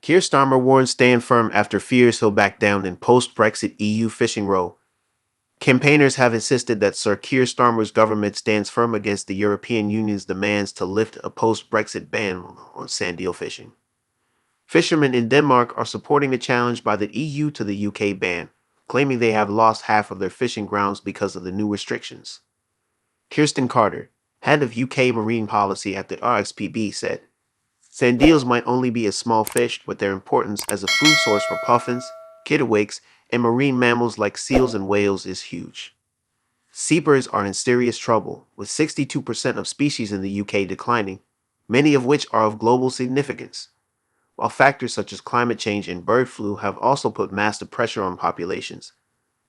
Keir Starmer warns stand firm after fears he'll back down in post-Brexit EU fishing row. Campaigners have insisted that Sir Keir Starmer's government stands firm against the European Union's demands to lift a post-Brexit ban on sandeel fishing. Fishermen in Denmark are supporting the challenge by the EU to the UK ban, claiming they have lost half of their fishing grounds because of the new restrictions. Kirsten Carter, head of UK marine policy at the RSPB, said, "Sandeels might only be a small fish, but their importance as a food source for puffins, kittiwakes, and marine mammals like seals and whales is huge." Seabirds are in serious trouble, with 62% of species in the UK declining, many of which are of global significance, while factors such as climate change and bird flu have also put massive pressure on populations.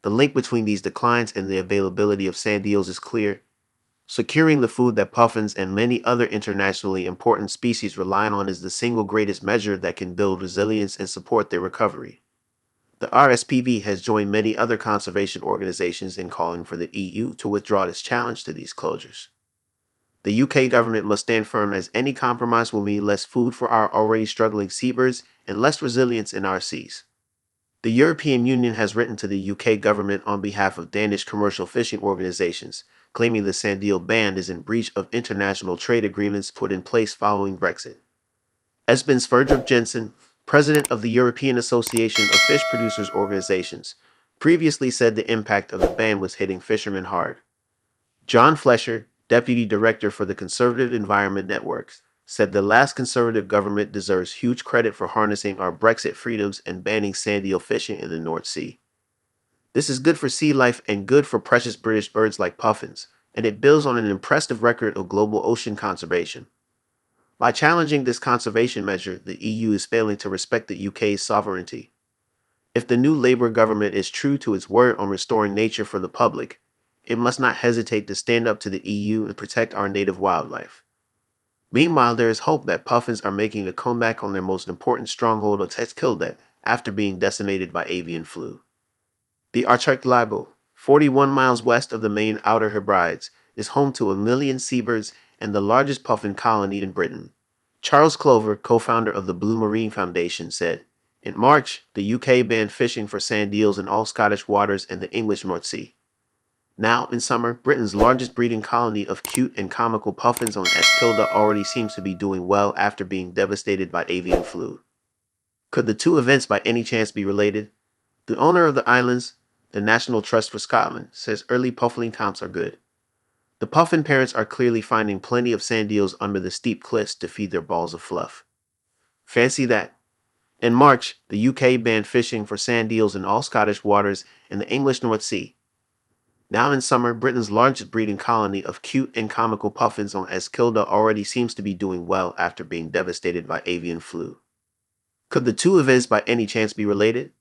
The link between these declines and the availability of sandeels is clear. Securing the food that puffins and many other internationally important species rely on is the single greatest measure that can build resilience and support their recovery. The RSPB has joined many other conservation organizations in calling for the EU to withdraw its challenge to these closures. The UK government must stand firm, as any compromise will mean less food for our already struggling seabirds and less resilience in our seas. The European Union has written to the UK government on behalf of Danish commercial fishing organizations, claiming the sandeel ban is in breach of international trade agreements put in place following Brexit. Esben Sverdrup Jensen, president of the European Association of Fish Producers Organizations, previously said the impact of the ban was hitting fishermen hard. John Flesher, deputy director for the Conservative Environment Network, said the last Conservative government deserves huge credit for harnessing our Brexit freedoms and banning sandeel fishing in the North Sea. This is good for sea life and good for precious British birds like puffins, and it builds on an impressive record of global ocean conservation. By challenging this conservation measure, the EU is failing to respect the UK's sovereignty. If the new Labour government is true to its word on restoring nature for the public, it must not hesitate to stand up to the EU and protect our native wildlife. Meanwhile, there is hope that puffins are making a comeback on their most important stronghold of St Kilda after being decimated by avian flu. The archipelago, 41 miles west of the main Outer Hebrides, is home to 1 million seabirds and the largest puffin colony in Britain. Charles Clover, co-founder of the Blue Marine Foundation, said, "In March, the UK banned fishing for sandeels in all Scottish waters and the English North Sea. Now, in summer, Britain's largest breeding colony of cute and comical puffins on St Kilda already seems to be doing well after being devastated by avian flu." Could the two events by any chance be related? The owner of the islands, the National Trust for Scotland, says early puffin counts are good. The puffin parents are clearly finding plenty of sandeels under the steep cliffs to feed their balls of fluff. Fancy that. In March, the UK banned fishing for sandeels in all Scottish waters and the English North Sea. Now in summer, Britain's largest breeding colony of cute and comical puffins on St Kilda already seems to be doing well after being devastated by avian flu. Could the two events by any chance be related?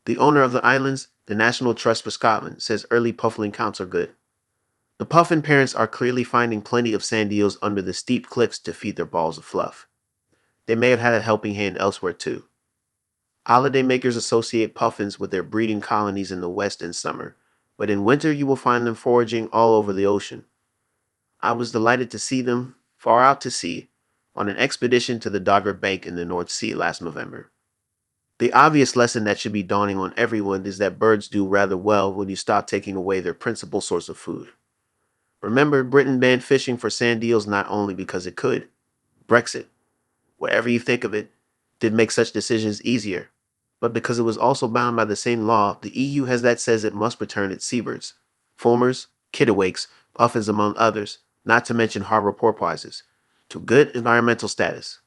The owner of the islands, the National Trust for Scotland, says early puffin counts are good. The puffin parents are clearly finding plenty of sandeels under the steep cliffs to feed their balls of fluff. They may have had a helping hand elsewhere too. Holidaymakers associate puffins with their breeding colonies in the west in summer, but in winter you will find them foraging all over the ocean. I was delighted to see them far out to sea on an expedition to the Dogger Bank in the North Sea last November. The obvious lesson that should be dawning on everyone is that birds do rather well when you stop taking away their principal source of food. Remember, Britain banned fishing for sandeels not only because it could. Brexit, whatever you think of it, did make such decisions easier, but because it was also bound by the same law the EU has that says it must return its seabirds, fulmars, kittiwakes, puffins among others, not to mention harbor porpoises, to good environmental status.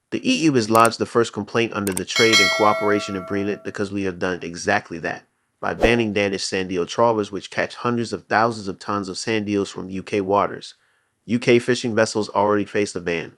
The EU has lodged the first complaint under the Trade and Cooperation Agreement because we have done exactly that, by banning Danish sandeel trawlers which catch hundreds of thousands of tons of sandeels from UK waters. UK fishing vessels already face the ban.